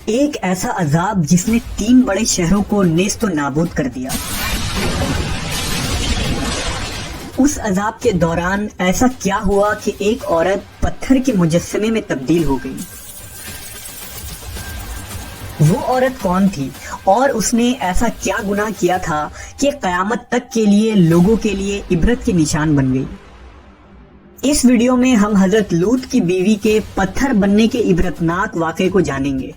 ایک ایسا عذاب جس نے 3 بڑے شہروں کو نیست و نابود کر دیا۔ اس عذاب کے دوران ایسا کیا ہوا کہ ایک عورت پتھر کے مجسمے میں تبدیل ہو گئی؟ وہ عورت کون تھی اور اس نے ایسا کیا گناہ کیا تھا کہ قیامت تک کے لیے لوگوں کے لیے عبرت کے نشان بن گئی؟ اس ویڈیو میں ہم حضرت لوط کی بیوی کے پتھر بننے کے عبرتناک واقعے کو جانیں گے۔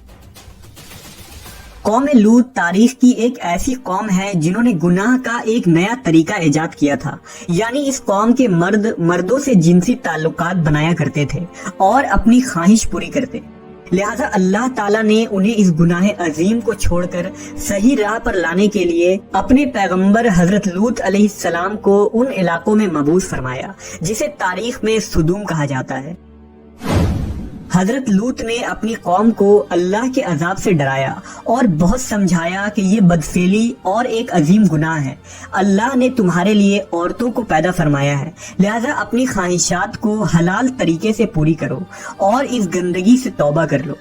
قوم لوط تاریخ کی ایک ایسی قوم ہے جنہوں نے گناہ کا ایک نیا طریقہ ایجاد کیا تھا، یعنی اس قوم کے مرد مردوں سے جنسی تعلقات بنایا کرتے تھے اور اپنی خواہش پوری کرتے، لہذا اللہ تعالیٰ نے انہیں اس گناہ عظیم کو چھوڑ کر صحیح راہ پر لانے کے لیے اپنے پیغمبر حضرت لوط علیہ السلام کو ان علاقوں میں مبعوث فرمایا جسے تاریخ میں سدوم کہا جاتا ہے۔ حضرت لوط نے اپنی قوم کو اللہ کے عذاب سے ڈرایا اور بہت سمجھایا کہ یہ بدفعلی اور ایک عظیم گناہ ہے۔ اللہ نے تمہارے لیے عورتوں کو پیدا فرمایا ہے، لہذا اپنی خواہشات کو حلال طریقے سے پوری کرو اور اس گندگی سے توبہ کر لو۔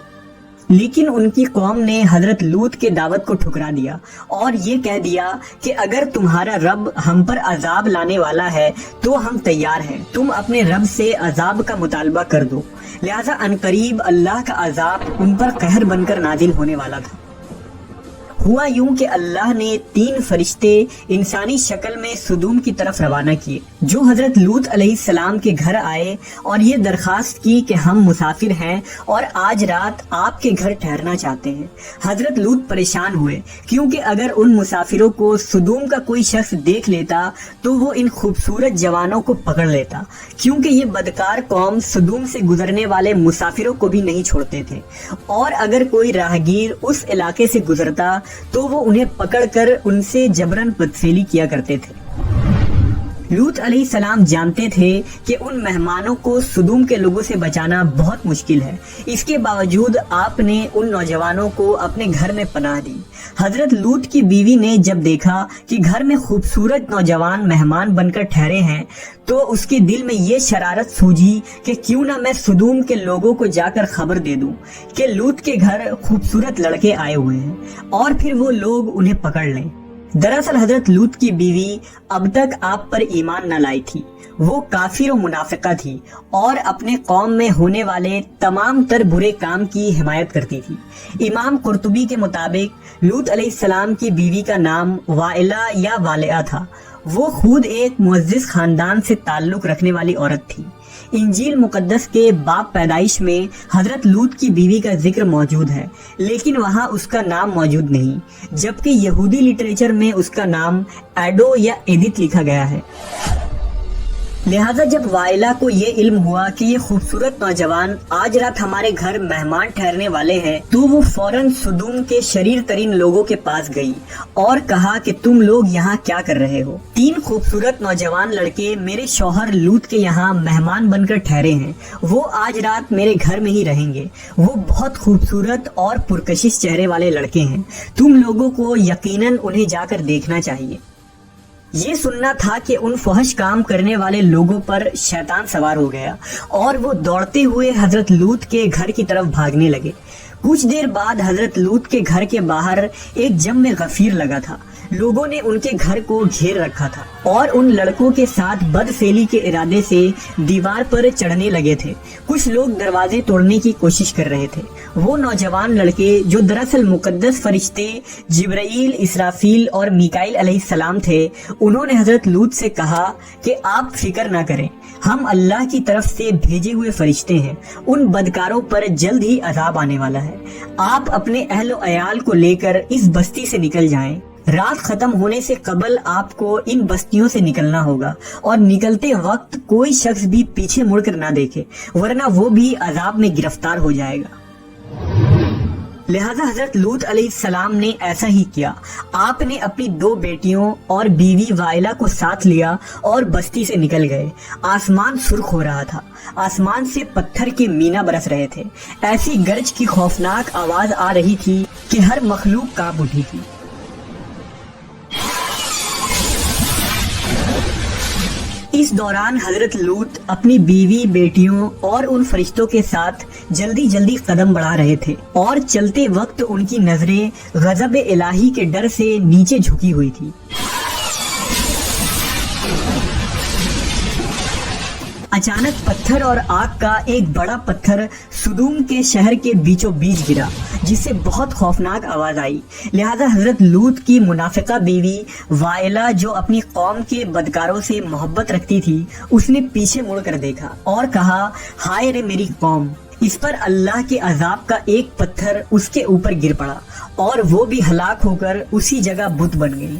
لیکن ان کی قوم نے حضرت لوط کے دعوت کو ٹھکرا دیا اور یہ کہہ دیا کہ اگر تمہارا رب ہم پر عذاب لانے والا ہے تو ہم تیار ہیں، تم اپنے رب سے عذاب کا مطالبہ کر دو۔ لہذا عنقریب اللہ کا عذاب ان پر قہر بن کر نازل ہونے والا تھا۔ ہوا یوں کہ اللہ نے 3 فرشتے انسانی شکل میں سدوم کی طرف روانہ کیے، جو حضرت لوط علیہ السلام کے گھر آئے اور یہ درخواست کی کہ ہم مسافر ہیں اور آج رات آپ کے گھر ٹھہرنا چاہتے ہیں۔ حضرت لوط پریشان ہوئے کیونکہ اگر ان مسافروں کو سدوم کا کوئی شخص دیکھ لیتا تو وہ ان خوبصورت جوانوں کو پکڑ لیتا، کیونکہ یہ بدکار قوم سدوم سے گزرنے والے مسافروں کو بھی نہیں چھوڑتے تھے، اور اگر کوئی راہگیر اس علاقے سے گزرتا تو وہ انہیں پکڑ کر ان سے جبراً بدفعلی کیا کرتے تھے۔ لوط علیہ السلام جانتے تھے کہ ان مہمانوں کو سدوم کے لوگوں سے بچانا بہت مشکل ہے، اس کے باوجود آپ نے ان نوجوانوں کو اپنے گھر میں پناہ دی۔ حضرت لوط کی بیوی نے جب دیکھا کہ گھر میں خوبصورت نوجوان مہمان بن کر ٹھہرے ہیں تو اس کے دل میں یہ شرارت سوجھی کہ کیوں نہ میں سدوم کے لوگوں کو جا کر خبر دے دوں کہ لوط کے گھر خوبصورت لڑکے آئے ہوئے ہیں، اور پھر وہ لوگ انہیں پکڑ لیں۔ دراصل حضرت لوط کی بیوی اب تک آپ پر ایمان نہ لائی تھی، وہ کافر و منافقہ تھی اور اپنے قوم میں ہونے والے تمام تر برے کام کی حمایت کرتی تھی۔ امام قرطبی کے مطابق لوط علیہ السلام کی بیوی کا نام وائلہ یا والعہ تھا، وہ خود ایک معزز خاندان سے تعلق رکھنے والی عورت تھی۔ انجیل مقدس کے باب پیدائش میں حضرت لوط کی بیوی کا ذکر موجود ہے، لیکن وہاں اس کا نام موجود نہیں، جبکہ یہودی لٹریچر میں اس کا نام ایڈو یا ایڈتھ لکھا گیا ہے۔ لہٰذا جب وائلہ کو یہ علم ہوا کہ یہ خوبصورت نوجوان آج رات ہمارے گھر مہمان ٹھہرنے والے ہیں تو وہ فوراً سدوم کے شریر ترین لوگوں کے پاس گئی اور کہا کہ تم لوگ یہاں کیا کر رہے ہو؟ 3 خوبصورت نوجوان لڑکے میرے شوہر لوط کے یہاں مہمان بن کر ٹھہرے ہیں، وہ آج رات میرے گھر میں ہی رہیں گے، وہ بہت خوبصورت اور پرکشش چہرے والے لڑکے ہیں، تم لوگوں کو یقیناً انہیں جا کر دیکھنا چاہیے۔ یہ سننا تھا کہ ان فحش کام کرنے والے لوگوں پر شیطان سوار ہو گیا اور وہ دوڑتے ہوئے حضرت لوط کے گھر کی طرف بھاگنے لگے۔ کچھ دیر بعد حضرت لوط کے گھر کے باہر ایک جم غفیر لگا تھا، لوگوں نے ان کے گھر کو گھیر رکھا تھا اور ان لڑکوں کے ساتھ بدفعلی کے ارادے سے دیوار پر چڑھنے لگے تھے۔ کچھ لوگ دروازے توڑنے کی کوشش کر رہے تھے۔ وہ نوجوان لڑکے جو دراصل مقدس فرشتے جبرائیل، اسرافیل اور میکائیل علیہ السلام تھے، انہوں نے حضرت لوط سے کہا کہ آپ فکر نہ کریں، ہم اللہ کی طرف سے بھیجے ہوئے فرشتے ہیں، ان بدکاروں پر جلد ہی عذاب آنے والا ہے، آپ اپنے اہل و عیال کو لے کر اس بستی سے نکل جائیں۔ رات ختم ہونے سے قبل آپ کو ان بستیوں سے نکلنا ہوگا اور نکلتے وقت کوئی شخص بھی پیچھے مڑ کر نہ دیکھے، ورنہ وہ بھی عذاب میں گرفتار ہو جائے گا۔ لہذا حضرت لوط علیہ السلام نے ایسا ہی کیا، آپ نے اپنی 2 بیٹیوں اور بیوی وائلہ کو ساتھ لیا اور بستی سے نکل گئے۔ آسمان سرخ ہو رہا تھا، آسمان سے پتھر کے مینا برس رہے تھے، ایسی گرج کی خوفناک آواز آ رہی تھی کہ ہر مخلوق کانپ اٹھی تھی۔ اس دوران حضرت لوط اپنی بیوی، بیٹیوں اور ان فرشتوں کے ساتھ جلدی جلدی قدم بڑھا رہے تھے، اور چلتے وقت ان کی نظریں غضب الہی کے ڈر سے نیچے جھکی ہوئی تھی۔ اچانک پتھر اور آگ کا ایک بڑا پتھر سدوم کے شہر کے بیچوں بیچ گرا، جس سے بہت خوفناک آواز آئی۔ لہذا حضرت لوط کی منافقہ بیوی وائلہ، جو اپنی قوم کے بدکاروں سے محبت رکھتی تھی، اس نے پیچھے مڑ کر دیکھا اور کہا، ہائے رے میری قوم! اس پر اللہ کے عذاب کا ایک پتھر اس کے اوپر گر پڑا، اور وہ بھی ہلاک ہو کر اسی جگہ بت بن گئی۔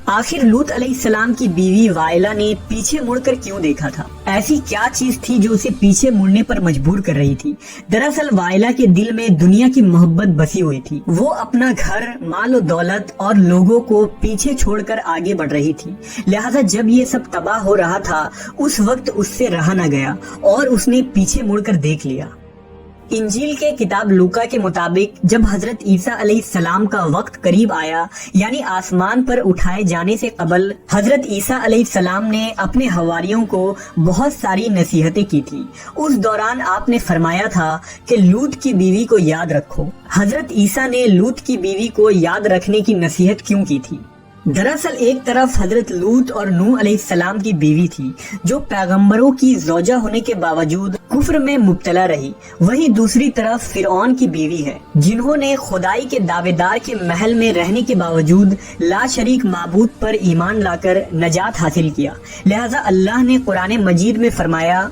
آخر لوط علیہ السلام کی بیوی وائلہ نے پیچھے مڑ کر کیوں دیکھا تھا؟ ایسی کیا چیز تھی جو اسے پیچھے مڑنے پر مجبور کر رہی تھی؟ دراصل وائلہ کے دل میں دنیا کی محبت بسی ہوئی تھی۔ وہ اپنا گھر، مال و دولت اور لوگوں کو پیچھے چھوڑ کر آگے بڑھ رہی تھی۔ لہٰذا جب یہ سب تباہ ہو رہا تھا، اس وقت اس سے رہا نہ گیا اور اس نے پیچھے مڑ کر دیکھ لیا۔ انجیل کے کتاب لوکا کے مطابق جب حضرت عیسیٰ علیہ السلام کا وقت قریب آیا، یعنی آسمان پر اٹھائے جانے سے قبل، حضرت عیسیٰ علیہ السلام نے اپنے حواریوں کو بہت ساری نصیحتیں کی تھی۔ اس دوران آپ نے فرمایا تھا کہ لوط کی بیوی کو یاد رکھو۔ حضرت عیسیٰ نے لوط کی بیوی کو یاد رکھنے کی نصیحت کیوں کی تھی؟ دراصل ایک طرف حضرت لوط اور نوح علیہ السلام کی بیوی تھی، جو پیغمبروں کی زوجہ ہونے کے باوجود کفر میں مبتلا رہی، وہیں دوسری طرف فرعون کی بیوی ہے، جنہوں نے خدائی کے دعوے دار کے محل میں رہنے کے باوجود لا شریک معبود پر ایمان لا کر نجات حاصل کیا۔ لہذا اللہ نے قرآن مجید میں فرمایا،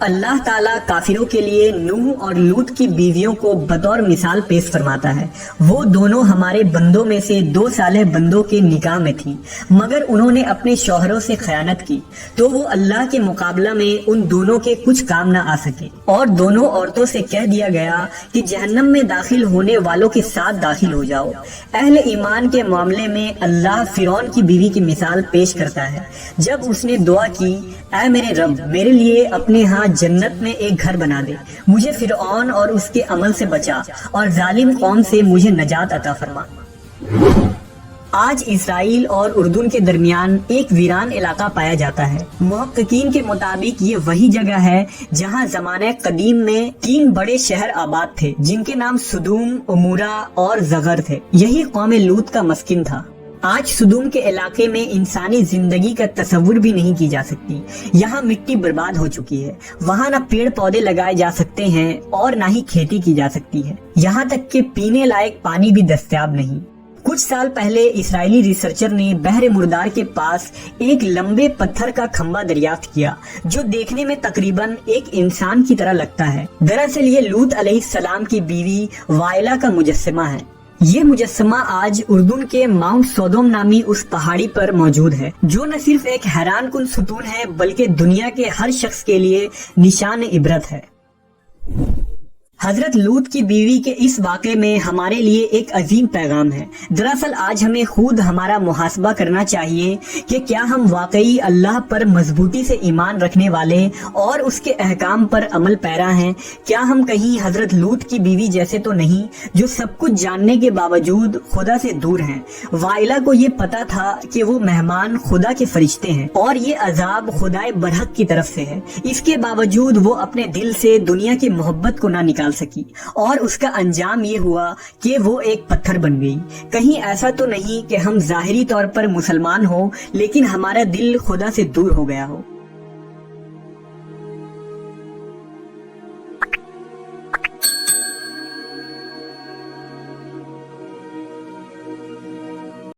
اللہ تعالیٰ کافروں کے لیے نوح اور لوط کی بیویوں کو بطور مثال پیش فرماتا ہے۔ وہ دونوں ہمارے بندوں میں سے 2 صالح بندوں کے نکاح میں تھیں، مگر انہوں نے اپنے شوہروں سے خیانت کی، تو وہ اللہ کے مقابلہ میں ان دونوں کے کچھ کام نہ آ سکے، اور دونوں عورتوں سے کہہ دیا گیا کہ جہنم میں داخل ہونے والوں کے ساتھ داخل ہو جاؤ۔ اہل ایمان کے معاملے میں اللہ فرعون کی بیوی کی مثال پیش کرتا ہے، جب اس نے دعا کی، اے میرے رب، میرے لیے اپنے ہاں جنت میں ایک گھر بنا دے، مجھے فرعون اور اس کے عمل سے بچا، اور ظالم قوم سے مجھے نجات عطا فرما۔ آج اسرائیل اور اردن کے درمیان ایک ویران علاقہ پایا جاتا ہے۔ محققین کے مطابق یہ وہی جگہ ہے جہاں زمانہ قدیم میں 3 بڑے شہر آباد تھے، جن کے نام سدوم، عمورہ اور زغر تھے۔ یہی قوم لوط کا مسکن تھا۔ آج سدوم کے علاقے میں انسانی زندگی کا تصور بھی نہیں کی جا سکتی۔ یہاں مٹی برباد ہو چکی ہے، وہاں نہ پیڑ پودے لگائے جا سکتے ہیں اور نہ ہی کھیتی کی جا سکتی ہے، یہاں تک کہ پینے لائق پانی بھی دستیاب نہیں۔ کچھ سال پہلے اسرائیلی ریسرچر نے بحر مردار کے پاس ایک لمبے پتھر کا کھمبا دریافت کیا، جو دیکھنے میں تقریباً ایک انسان کی طرح لگتا ہے۔ دراصل یہ لوط علیہ السلام کی بیوی وائلہ کا مجسمہ ہے۔ یہ مجسمہ آج اردن کے ماؤنٹ سودوم نامی اس پہاڑی پر موجود ہے، جو نہ صرف ایک حیران کن ستون ہے بلکہ دنیا کے ہر شخص کے لیے نشان عبرت ہے۔ حضرت لوط کی بیوی کے اس واقعے میں ہمارے لیے ایک عظیم پیغام ہے۔ دراصل آج ہمیں خود ہمارا محاسبہ کرنا چاہیے کہ کیا ہم واقعی اللہ پر مضبوطی سے ایمان رکھنے والے اور اس کے احکام پر عمل پیرا ہیں؟ کیا ہم کہیں حضرت لوط کی بیوی جیسے تو نہیں، جو سب کچھ جاننے کے باوجود خدا سے دور ہیں؟ وائلہ کو یہ پتا تھا کہ وہ مہمان خدا کے فرشتے ہیں اور یہ عذاب خدائے برحق کی طرف سے ہے، اس کے باوجود وہ اپنے دل سے دنیا کی محبت کو نہ نکال سکی، اور اس کا انجام یہ ہوا کہ وہ ایک پتھر بن گئی۔ کہیں ایسا تو نہیں کہ ہم ظاہری طور پر مسلمان ہوں لیکن ہمارا دل خدا سے دور ہو گیا ہو؟